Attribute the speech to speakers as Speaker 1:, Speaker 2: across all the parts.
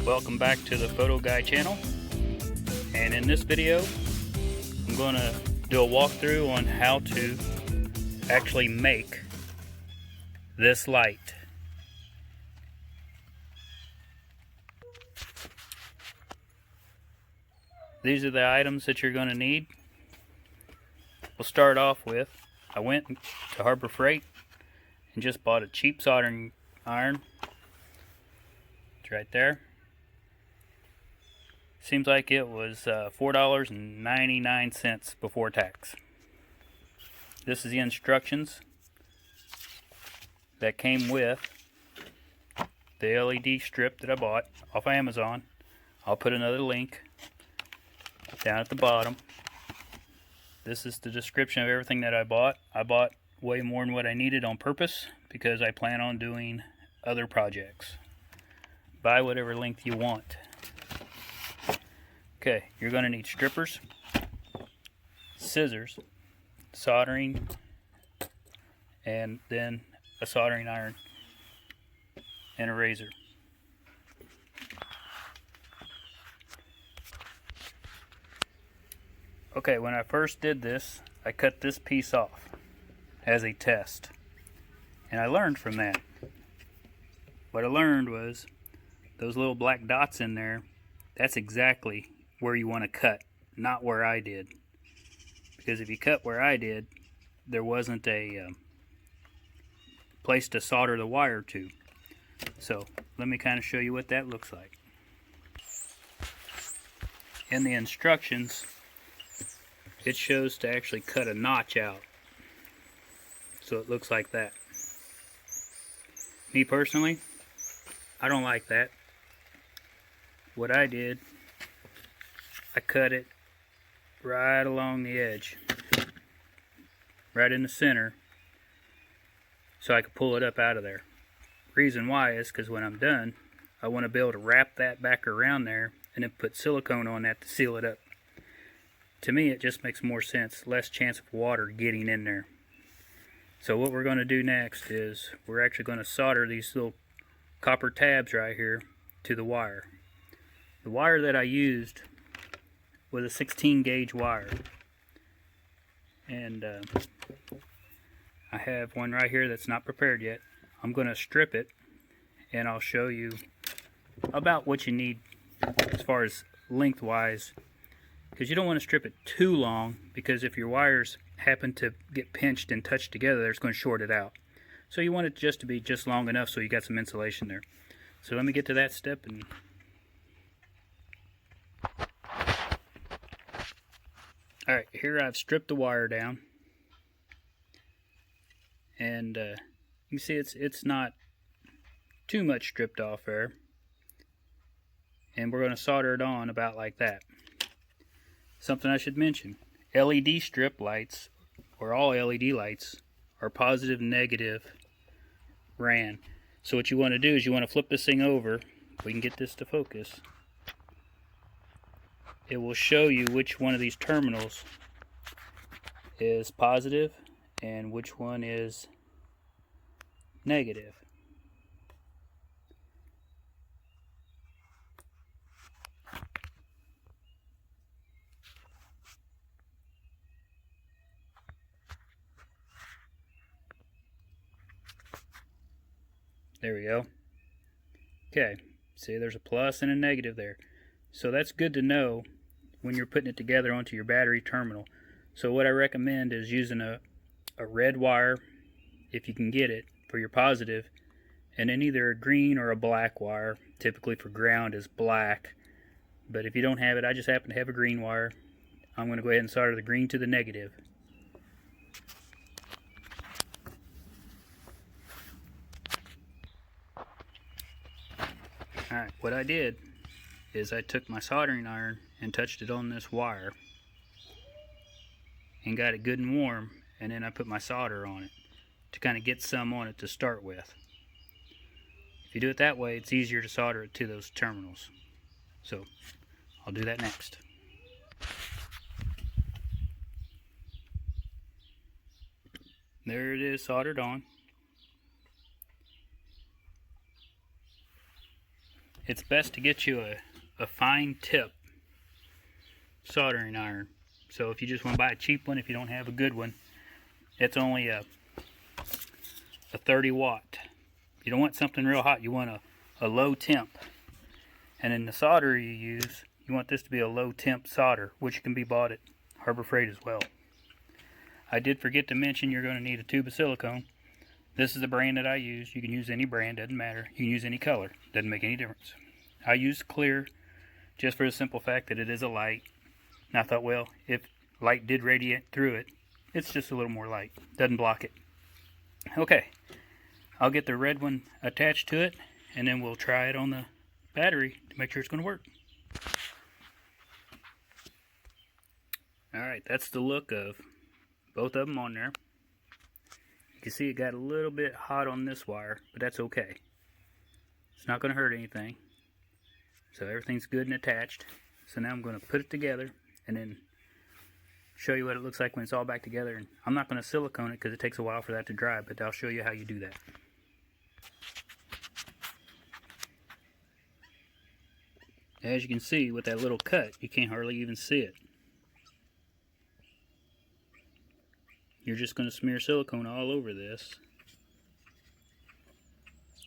Speaker 1: Welcome back to the Photo Guy channel, and in this video I'm going to do a walkthrough on how to actually make this light. These are the items that you're going to need. We'll start off with, I went to Harbor Freight and just bought a cheap soldering iron. It's right there. Seems like it was $4.99 before tax. This is the instructions that came with the LED strip that I bought off of Amazon. I'll put another link down at the bottom. This is the description of everything that I bought. I bought way more than what I needed on purpose because I plan on doing other projects. Buy whatever length you want. Okay, you're going to need strippers, scissors, soldering, and then a soldering iron and a razor. Okay, when I first did this, I cut this piece off as a test, and I learned from that. What I learned was those little black dots in there, that's exactly where you want to cut, not where I did. Because if you cut where I did, there wasn't a place to solder the wire to. So let me kind of show you what that looks like. In the instructions, it shows to actually cut a notch out. So it looks like that. Me personally, I don't like that. What I did, I cut it right along the edge, right in the center, so I could pull it up out of there. Reason why is because when I'm done, I want to be able to wrap that back around there and then put silicone on that to seal it up. To me, it just makes more sense, less chance of water getting in there. So what we're going to do next is we're actually going to solder these little copper tabs right here to the wire. The wire that I used was a 16 gauge wire, and I have one right here that's not prepared yet. I'm going to strip it, and I'll show you about what you need as far as lengthwise, because you don't want to strip it too long, because if your wires happen to get pinched and touch together, it's going to short it out. So you want it just to be just long enough so you got some insulation there. So let me get to that step. And alright, here I've stripped the wire down, and you see it's not too much stripped off there, and we're going to solder it on about like that. Something I should mention, LED strip lights, or all LED lights, are positive negative ran. So what you want to do is you want to flip this thing over. If we can get this to focus, it will show you which one of these terminals is positive and which one is negative. There we go. Okay, see, there's a plus and a negative there. So that's good to know when you're putting it together onto your battery terminal. So what I recommend is using a red wire, if you can get it, for your positive, and then either a green or a black wire. Typically for ground is black, but if you don't have it, I just happen to have a green wire. I'm going to go ahead and solder the green to the negative. Alright, what I did is I took my soldering iron and touched it on this wire and got it good and warm, and then I put my solder on it to kind of get some on it to start with. If you do it that way, it's easier to solder it to those terminals. So I'll do that next. There it is, soldered on. it's best to get you a fine tip soldering iron. So if you just want to buy a cheap one, if you don't have a good one, it's only a 30 watt. You don't want something real hot, you want a low temp. And in the solder you use, you want this to be a low temp solder, which can be bought at Harbor Freight as well. I did forget to mention you're going to need a tube of silicone. This is the brand that I use. You can use any brand, doesn't matter. You can use any color, doesn't make any difference. I use clear just for the simple fact that it is a light. And I thought, well, if light did radiate through it, it's just a little more light. Doesn't block it. Okay, I'll get the red one attached to it, and then we'll try it on the battery to make sure it's going to work. Alright, that's the look of both of them on there. You can see it got a little bit hot on this wire, but that's okay. It's not going to hurt anything. So everything's good and attached. So now I'm going to put it together and then show you what it looks like when it's all back together. And I'm not going to silicone it because it takes a while for that to dry, but I'll show you how you do that. As you can see with that little cut, you can't hardly even see it. You're just going to smear silicone all over this,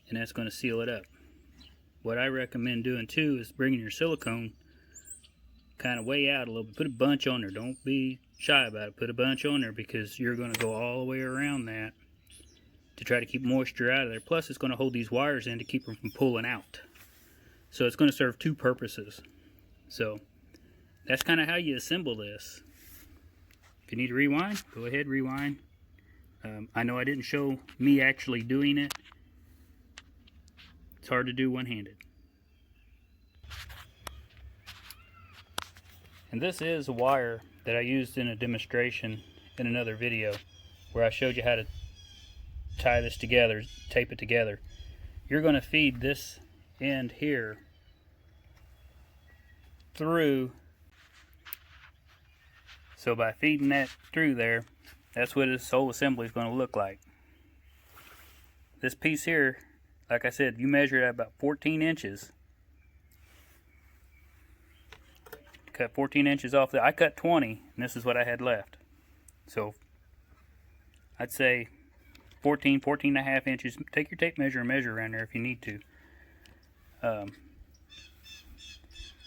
Speaker 1: and that's going to seal it up. What I recommend doing too is bringing your silicone kind of way out a little bit. Put a bunch on there. Don't be shy about it. Put a bunch on there because you're going to go all the way around that to try to keep moisture out of there. Plus it's going to hold these wires in to keep them from pulling out. So it's going to serve two purposes. So that's kind of how you assemble this. If you need to rewind, go ahead, rewind. I know I didn't show me actually doing it. It's hard to do one-handed. And this is a wire that I used in a demonstration in another video where I showed you how to tie this together, tape it together. You're going to feed this end here through. So by feeding that through there, that's what this whole assembly is going to look like. This piece here, like I said, you measure it at about 14 inches. Cut 14 inches off there. I cut 20, and this is what I had left. So I'd say 14 and a half inches. Take your tape measure and measure around there if you need to. And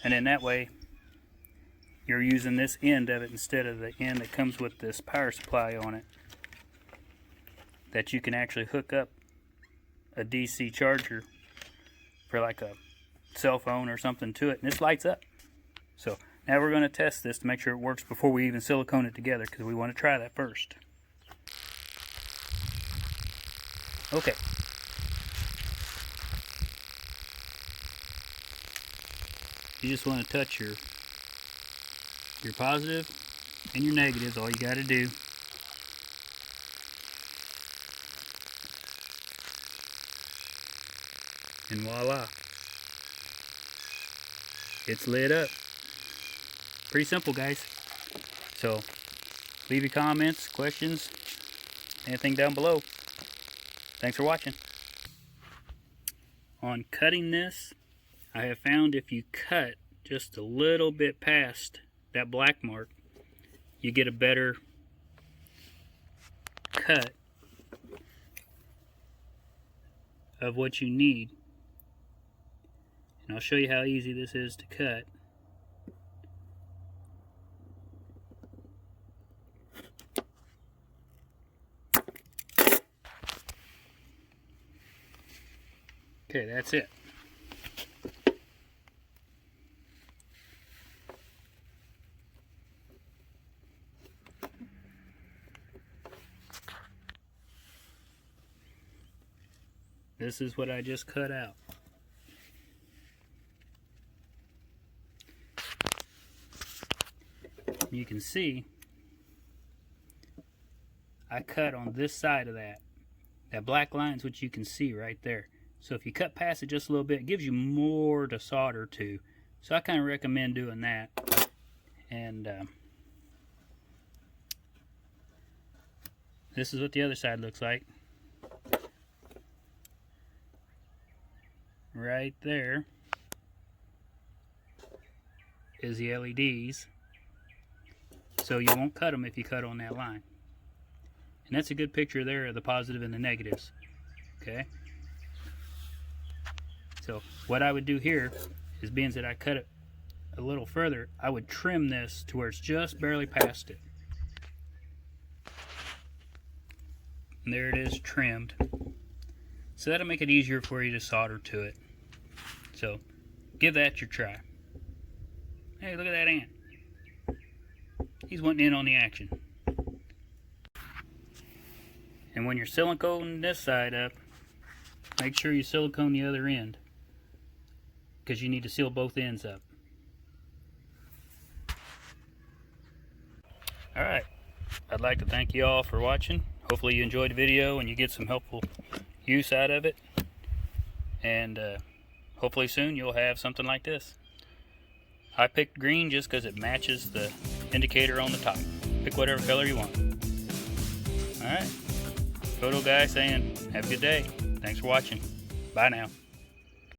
Speaker 1: then that way, you're using this end of it instead of the end that comes with this power supply on it, that you can actually hook up a DC charger for like a cell phone or something to it, and this lights up. So now we're going to test this to make sure it works before we even silicone it together, because we want to try that first. Okay. You just want to touch your positive and your negatives, all you got to do. And voila, it's lit up. Pretty simple, guys. So leave your comments, questions, anything down below. Thanks for watching. On cutting this, I have found if you cut just a little bit past that black mark, you get a better cut of what you need. And I'll show you how easy this is to cut. Okay, that's it. This is what I just cut out. You can see I cut on this side of that. That black line's what you can see right there. So if you cut past it just a little bit, it gives you more to solder to. So I kind of recommend doing that. And this is what the other side looks like. Right there. is the LEDs, so you won't cut them if you cut on that line. And that's a good picture there of the positive and the negatives. Okay? So what I would do here is, being that I cut it a little further, I would trim this to where it's just barely past it. And there it is, trimmed. So that'll make it easier for you to solder to it. So give that your try. Hey, look at that ant. He's wanting in on the action. And when you're siliconing this side up, make sure you silicone the other end, because you need to seal both ends up. Alright, I'd like to thank you all for watching. Hopefully you enjoyed the video and you get some helpful use out of it. And hopefully soon you'll have something like this. I picked green just because it matches the indicator on the top. Pick whatever color you want. Alright, Photo Guy saying have a good day. Thanks for watching. Bye now.